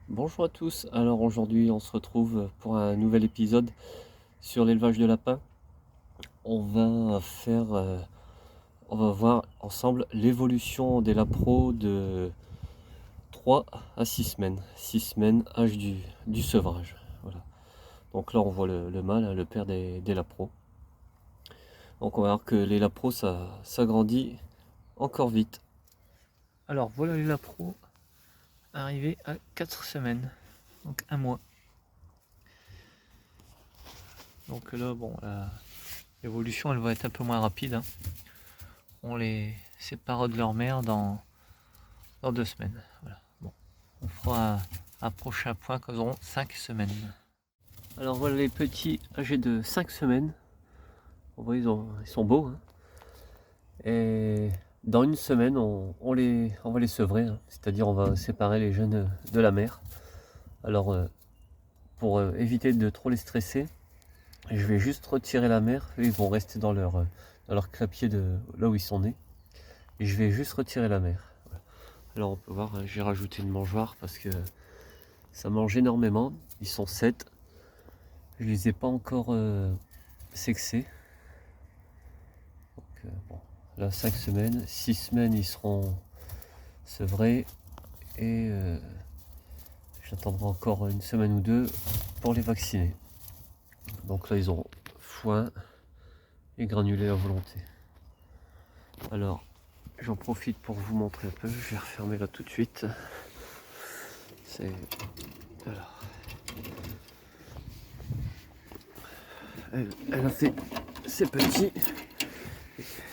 Bonjour à tous, alors aujourd'hui on se retrouve pour un nouvel épisode sur l'élevage de lapins. On va faire, on va voir ensemble l'évolution des lapros de 3 à 6 semaines. 6 semaines, âge du sevrage. Voilà. Donc là on voit le mâle, hein, le père des lapros. Donc on va voir que les lapros ça grandit encore vite. Alors voilà les lapros arrivés à 4 semaines, donc un mois. Donc là, bon, l'évolution elle va être un peu moins rapide, hein. On les sépare de leur mère dans 2 semaines. Voilà. Bon, on fera un prochain point quand ils auront 5 semaines. Alors voilà les petits âgés de 5 semaines. On voit ils sont beaux, hein. Et dans une semaine, on va les sevrer, hein. C'est-à-dire on va séparer les jeunes de la mère. Alors pour éviter de trop les stresser, je vais juste retirer la mère. Eux, ils vont rester dans leur clapier de là où ils sont nés. Et je vais juste retirer la mère. Voilà. Alors on peut voir, hein, j'ai rajouté une mangeoire parce que ça mange énormément. Ils sont 7. Je les ai pas encore sexés. Donc bon, là 5 semaines. 6 semaines ils seront sevrés. Et j'attendrai encore une semaine ou deux pour les vacciner. Donc là, ils auront foin et granulés à volonté. Alors, j'en profite pour vous montrer un peu. Je vais refermer là tout de suite. C'est... Alors... Elle a fait ses petits.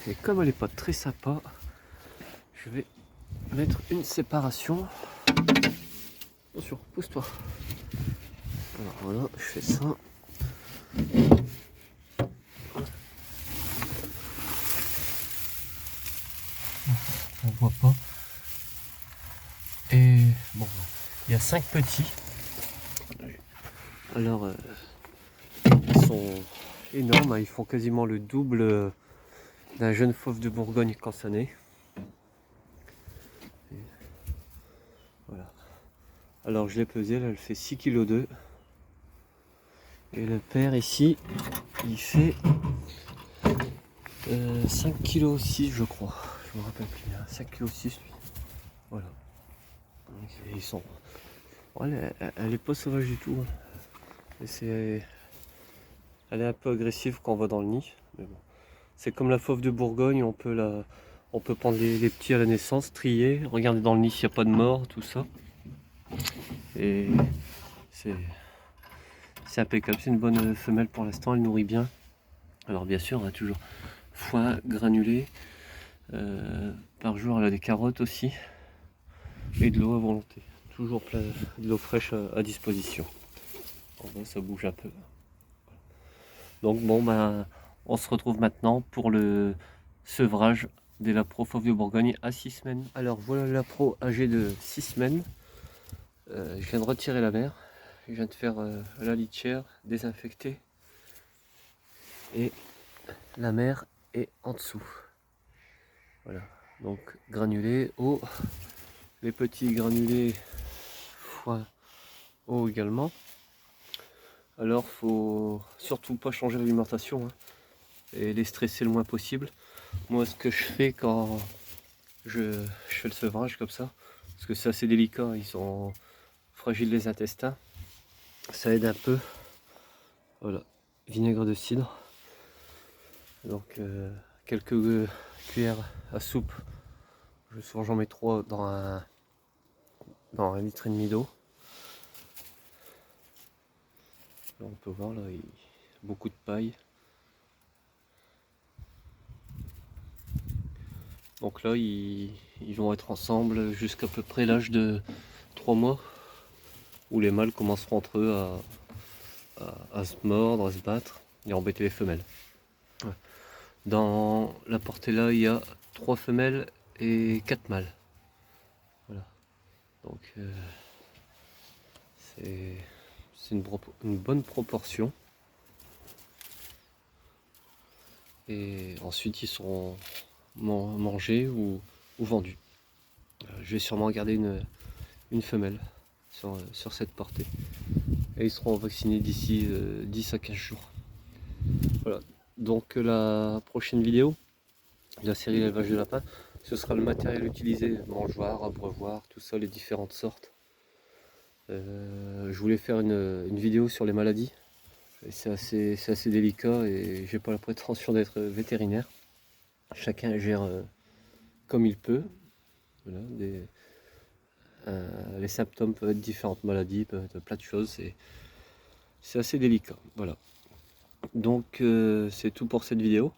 Et comme elle n'est pas très sympa, je vais mettre une séparation. Attention, pousse-toi. Alors voilà, je fais ça. On voit pas. Et bon, il y a 5 petits. Alors, ils sont énormes, hein. Ils font quasiment le double d'un jeune fauve de Bourgogne quand ça naît. Voilà. Alors je l'ai pesé, là elle fait 6,2 kg. Et le père ici, il fait 5,6 kg je crois. Je me rappelle plus, hein. 5,6 kg lui. Voilà. Donc, ils sont... elle est pas sauvage du tout, hein. Et elle est un peu agressive quand on va dans le nid. Mais bon. C'est comme la fauve de Bourgogne, on peut prendre les petits à la naissance, trier, regarder dans le nid s'il n'y a pas de mort, tout ça. Et c'est impeccable, c'est une bonne femelle pour l'instant, elle nourrit bien. Alors bien sûr, on a toujours foin granulé. Par jour, elle a des carottes aussi. Et de l'eau à volonté. Toujours plein de l'eau fraîche à disposition. En vrai, ça bouge un peu. Donc bon, ben, on se retrouve maintenant pour le sevrage des lapros fauves de Bourgogne à 6 semaines. Alors voilà le lapro âgé de 6 semaines. Je viens de retirer la mère. Je viens de faire la litière, désinfecter. Et la mère est en dessous. Voilà. Donc granulé, eau. Les petits granulés foin, eau également. Alors faut surtout pas changer l'alimentation, hein, et les stresser le moins possible. Moi ce que je fais quand je fais le sevrage comme ça, parce que c'est assez délicat, ils sont fragiles les intestins, ça aide un peu. Voilà, vinaigre de cidre. Donc quelques cuillères à soupe. Souvent j'en mets 3 dans 1,5 litre d'eau. Là on peut voir là, beaucoup de paille. Donc là, ils vont être ensemble jusqu'à peu près l'âge de 3 mois, où les mâles commenceront entre eux à se mordre, à se battre et à embêter les femelles. Ouais. Dans la portée-là, il y a 3 femelles et 4 mâles. Voilà. Donc c'est une bonne proportion. Et ensuite, ils seront mangés ou vendus. Je vais sûrement garder une femelle sur cette portée. Et ils seront vaccinés d'ici 10 à 15 jours. Voilà. Donc la prochaine vidéo de la série l'élevage de lapins, ce sera le matériel utilisé, mangeoire, abreuvoir, tout ça, les différentes sortes. Je voulais faire une vidéo sur les maladies. C'est assez délicat et j'ai pas la prétention d'être vétérinaire. Chacun gère comme il peut. Voilà, les symptômes peuvent être différentes maladies, peuvent être plein de choses. C'est assez délicat. Voilà. Donc c'est tout pour cette vidéo.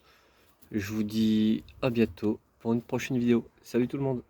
Je vous dis à bientôt pour une prochaine vidéo. Salut tout le monde!